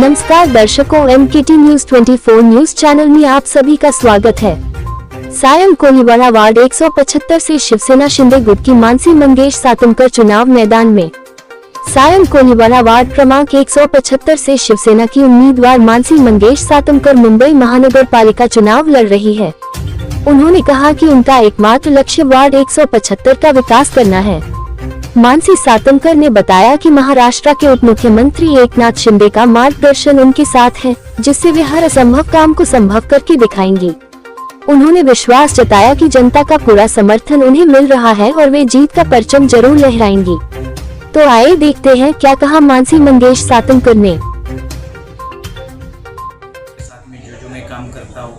नमस्कार दर्शकों, MKT news 24 news channel में आप सभी का स्वागत है। सायं कोलीवाड़ा वार्ड 175 से शिवसेना शिंदे गुट की मानसी मंगेश सातमकर चुनाव मैदान में। सायं कोलीवाड़ा वार्ड क्रमांक 175 से शिवसेना की उम्मीदवार मानसी मंगेश सातमकर मुंबई महानगर पालिका चुनाव लड़ रही है। उन्होंने कहा कि उनका एकमात्र लक्ष्य वार्ड 175 का विकास करना है। मानसी सातमकर ने बताया कि महाराष्ट्र के उप मुख्यमंत्री एकनाथ शिंदे का मार्गदर्शन उनके साथ है, जिससे वे हर असंभव काम को संभव करके दिखाएंगी। उन्होंने विश्वास जताया कि जनता का पूरा समर्थन उन्हें मिल रहा है और वे जीत का परचम जरूर लहराएंगी। तो आइए देखते हैं क्या कहा मानसी मंगेश सातमकर ने। साथ में जो मैं काम करता हूँ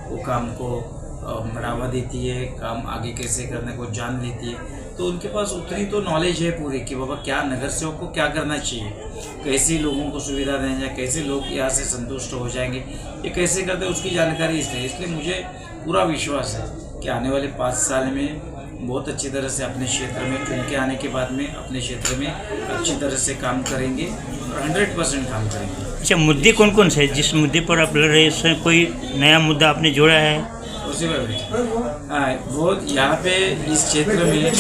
वो काम को बढ़ावा देती है, काम आगे कैसे करने को जान लेती है, तो उनके पास उतनी तो नॉलेज है पूरी कि बाबा क्या नगर सेवक को क्या करना चाहिए, कैसे लोगों को सुविधा देना चाहिए, कैसे लोग यहाँ से संतुष्ट हो जाएंगे, ये कैसे करते हैं उसकी जानकारी इसलिए मुझे पूरा विश्वास है कि आने वाले 5 साल में बहुत अच्छी तरह से अपने क्षेत्र में चुन के आने के बाद में अपने क्षेत्र में अच्छी तरह से काम करेंगे और 100% काम करेंगे। अच्छा, मुद्दे कौन कौन से जिस मुद्दे पर आप लड़ रहे हैं, उसमें कोई नया मुद्दा आपने जोड़ा है? उसी पर बहुत यहाँ पे इस क्षेत्र में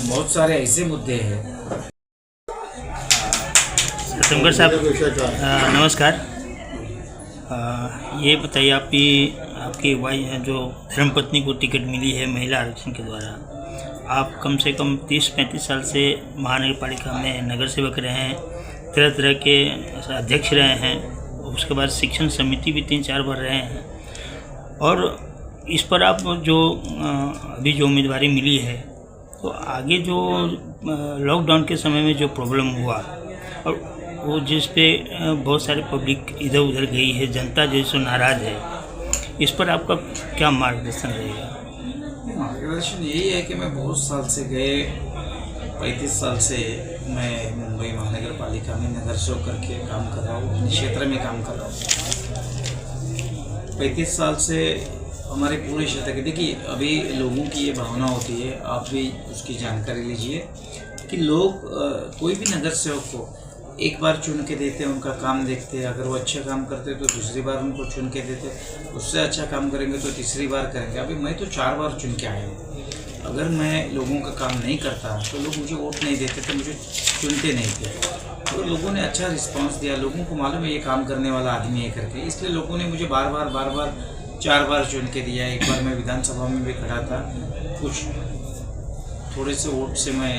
बहुत सारे ऐसे मुद्दे हैं। सातमकर साहब नमस्कार। ये बताइए आपकी वाइफ जो धर्मपत्नी को टिकट मिली है महिला आरक्षण के द्वारा, आप कम से कम 30-35 साल से महानगर पालिका में नगर सेवक रहे हैं, तरह तरह के अध्यक्ष रहे हैं, उसके बाद शिक्षण समिति भी 3-4 बार रहे हैं, और इस पर आप जो अभी जो उम्मीदवारी मिली है, तो आगे जो लॉकडाउन के समय में जो प्रॉब्लम हुआ और वो जिस पे बहुत सारे पब्लिक इधर उधर गई है, जनता जो सो नाराज़ है, इस पर आपका क्या मार्गदर्शन रहेगा? मार्गदर्शन यही है कि मैं बहुत साल से गए 35 साल से मैं मुंबई महानगर पालिका में नगर सेवक करके काम कर रहा हूँ, अपने क्षेत्र में काम कर रहा हूँ। 35 साल से हमारे पूरे क्षेत्र के, देखिए अभी लोगों की ये भावना होती है, आप भी उसकी जानकारी लीजिए कि लोग कोई भी नगर सेवक को एक बार चुन के देते हैं, उनका काम देखते हैं, अगर वो अच्छा काम करते हैं तो दूसरी बार उनको चुन के देते हैं, उससे अच्छा काम करेंगे तो तीसरी बार करेंगे। अभी मैं तो 4 बार चुन के आया हूँ। अगर मैं लोगों का काम नहीं करता तो लोग मुझे वोट नहीं देते थे, मुझे चुनते नहीं थे। तो लोगों ने अच्छा रिस्पांस दिया, लोगों को मालूम है ये काम करने वाला आदमी है करके, इसलिए लोगों ने मुझे बार बार 4 बार चुन के दिया। एक बार मैं विधानसभा में भी खड़ा था, कुछ थोड़े से वोट से मैं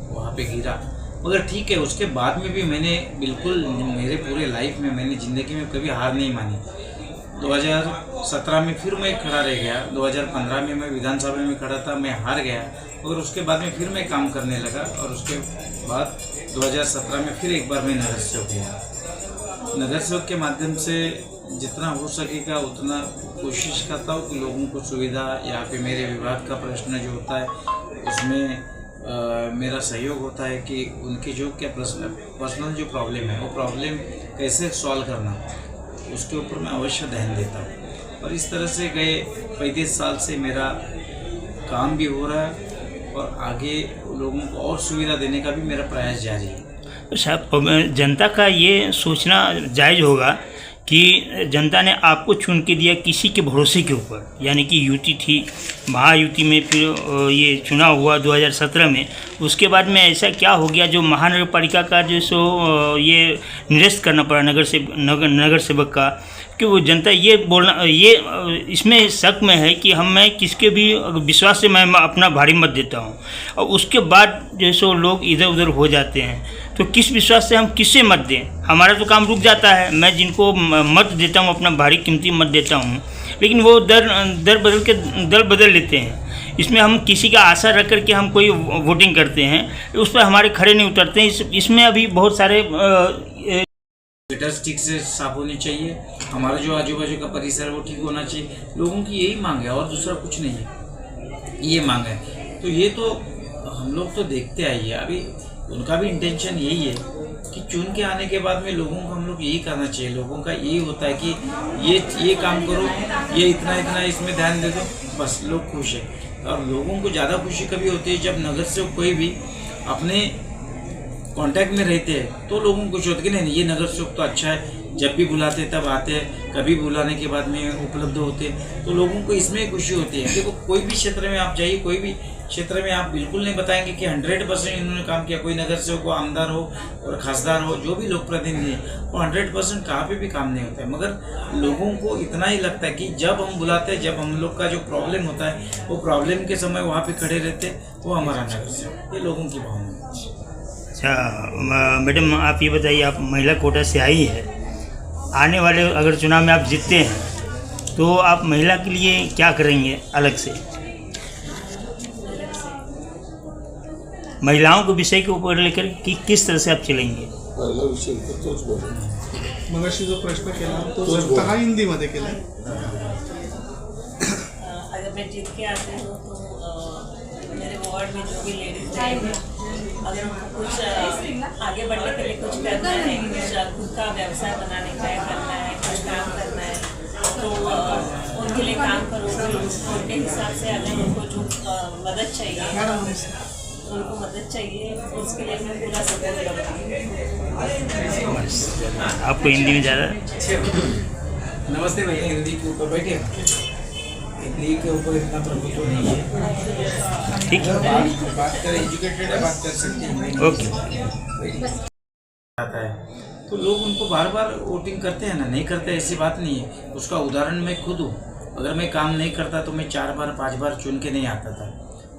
वहाँ पे गिरा, मगर ठीक है, उसके बाद में भी मैंने बिल्कुल मेरे पूरे लाइफ में मैंने ज़िंदगी में कभी हार नहीं मानी। 2017 में फिर मैं खड़ा रह गया, 2015 में मैं विधानसभा में खड़ा था, मैं हार गया, मगर उसके बाद में फिर मैं काम करने लगा और उसके बाद 2017 में फिर एक बार मैं नगर सेवक हुआ। नगर सेवक के माध्यम से जितना हो सकेगा उतना कोशिश करता हूँ कि लोगों को सुविधा, यहाँ पे मेरे विभाग का प्रश्न जो होता है उसमें मेरा सहयोग होता है कि उनके जो क्या पर्सनल जो प्रॉब्लम है वो प्रॉब्लम कैसे सॉल्व करना, उसके ऊपर मैं अवश्य ध्यान देता हूँ। और इस तरह से गए 35 साल से मेरा काम भी हो रहा है और आगे लोगों को और सुविधा देने का भी मेरा प्रयास जारी है। साहब, जनता का ये सोचना जायज़ होगा कि जनता ने आपको चुन के दिया किसी के भरोसे के ऊपर, यानी कि युति थी, महायुति में फिर ये चुनाव हुआ 2017 में, उसके बाद में ऐसा क्या हो गया जो महानगर पालिका का जो सो ये निरस्त करना पड़ा नगर सेवक का, कि वो जनता ये बोलना, ये इसमें शक में है कि मैं किसके भी विश्वास से मैं अपना भारी मत देता हूँ और उसके बाद जो सो लोग इधर उधर हो जाते हैं, तो किस विश्वास से हम किससे मत दें? हमारा तो काम रुक जाता है। मैं जिनको मत देता हूँ, अपना भारी कीमती मत देता हूँ, लेकिन वो दल बदल लेते हैं। इसमें हम किसी का आशा रख कर के हम कोई वोटिंग करते हैं, उस पर हमारे खड़े नहीं उतरते हैं। इसमें अभी बहुत सारे गटर स्टिक से साफ होनी चाहिए, हमारा जो आजू बाजू का परिसर है वो ठीक होना चाहिए। लोगों की यही मांग है और दूसरा कुछ नहीं है, ये मांग है। तो ये तो हम लोग तो देखते आइए, अभी उनका भी इंटेंशन यही है कि चुन के आने के बाद में लोगों को हम लोग यही करना चाहिए। लोगों का यही होता है कि ये काम करो, ये इतना इसमें ध्यान दे दो, बस लोग खुश है। और लोगों को ज़्यादा खुशी कभी होती है जब नगर से कोई भी अपने कांटेक्ट में रहते हैं तो लोगों को खुशी होती है कि नहीं ये नगर सेवक तो अच्छा है, जब भी बुलाते तब आते हैं, कभी बुलाने के बाद में उपलब्ध होते हैं, तो लोगों को इसमें खुशी होती है। देखो कोई भी क्षेत्र में आप जाइए, कोई भी क्षेत्र में आप बिल्कुल नहीं बताएंगे कि 100% इन्होंने काम किया। कोई नगर सेवक हो, आमदार हो और खासदार हो, जो भी लोक प्रतिनिधि है, वो 100% कहाँ पे भी काम नहीं होता है। मगर लोगों को इतना ही लगता है कि जब हम बुलाते हैं, जब हम लोग का जो प्रॉब्लम होता है, वो प्रॉब्लम के समय वहाँ पे खड़े रहते हैं, वो हमारा नगर सेवक। ये लोगों की भावना है। अच्छा मैडम, आप ये बताइए, आप महिला कोटा से आई है, आने वाले अगर चुनाव में आप जीतते हैं तो आप महिला के लिए क्या करेंगे अलग से? महिलाओं के विषय के ऊपर लेकर कि किस तरह से आप चलेंगे? मगाशी जो प्रश्न केला तो स्वतः हिंदीमध्ये केला. अगर मैं जीत के आती हूँ तो मेरे वार्ड में जो भी लेडीज रहेंगे, अगर उनको कुछ आगे बढ़ने के लिए कुछ करना है, कुछ खुद का व्यवसाय बनाने का करना है, कुछ काम करना है, तो उनके लिए काम करूँगी। उनके हिसाब से अगर उनको जो मदद चाहिए, उनको मदद चाहिए, उसके लिए मैं पूरा सपोर्ट करूँगी। आपको हिंदी में ज़्यादा? नमस्ते भैया, हिंदी के ऊपर बैठे, हिंदी के ऊपर इतना प्रभुत्व नहीं है। ठीक है, बात करें एजुकेटेड है, बात कर सकते हैं। ओके। आता है तो लोग उनको बार बार वोटिंग करते हैं ना, नहीं करते ऐसी बात नहीं है। उसका उदाहरण मैं खुद हूँ। अगर मैं काम नहीं करता तो मैं 4 बार 5 बार चुन के नहीं आता था।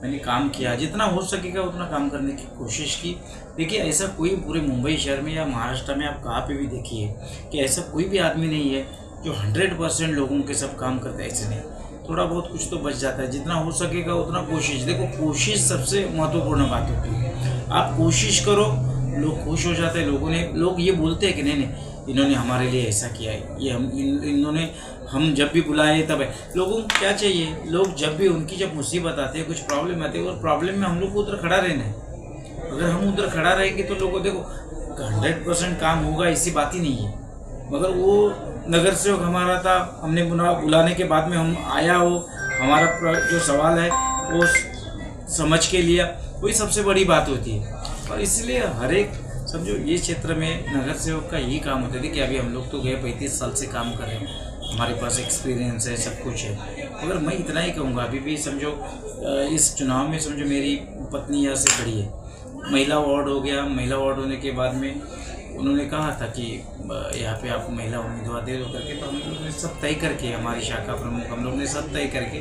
मैंने काम किया, जितना हो सकेगा उतना काम करने की कोशिश की। देखिए ऐसा कोई पूरे मुंबई शहर में या महाराष्ट्र में आप कहाँ पे भी देखिए कि ऐसा कोई भी आदमी नहीं है जो 100% लोगों के सब काम करते हैं, ऐसे नहीं। थोड़ा बहुत कुछ तो बच जाता है, जितना हो सकेगा उतना कोशिश। देखो कोशिश सबसे महत्वपूर्ण बात होती है। आप कोशिश करो, लोग खुश हो जाते हैं। लोग ये बोलते हैं कि नहीं इन्होंने हमारे लिए ऐसा किया है, ये इन्होंने हम जब भी बुलाए तब है। लोगों को क्या चाहिए, लोग जब भी उनकी जब मुसीबत आती है, कुछ प्रॉब्लम आती है, और प्रॉब्लम में हम लोग को उधर खड़ा रहना है। अगर हम उधर खड़ा रहेंगे तो लोगों देखो 100% काम होगा, ऐसी बात ही नहीं है। मगर वो नगर सेवक हमारा था, हमने बुलाने के बाद में हम आया हो, हमारा जो सवाल है वो समझ के लिया, वही सबसे बड़ी बात होती है। और इसलिए हर एक समझो ये क्षेत्र में नगर सेवक का यही काम होता है कि अभी हम लोग तो गए 35 साल से काम कर रहे हैं, हमारे पास एक्सपीरियंस है, सब कुछ है। मगर मैं इतना ही कहूँगा, अभी भी समझो इस चुनाव में समझो मेरी पत्नी यहाँ से खड़ी है, महिला वार्ड हो गया। महिला वार्ड होने के बाद में उन्होंने कहा था कि यहाँ पे आप महिला उम्मीदवार दे दो करके, तो हम लोग ने सब तय करके, हमारी शाखा प्रमुख हम लोग ने सब तय करके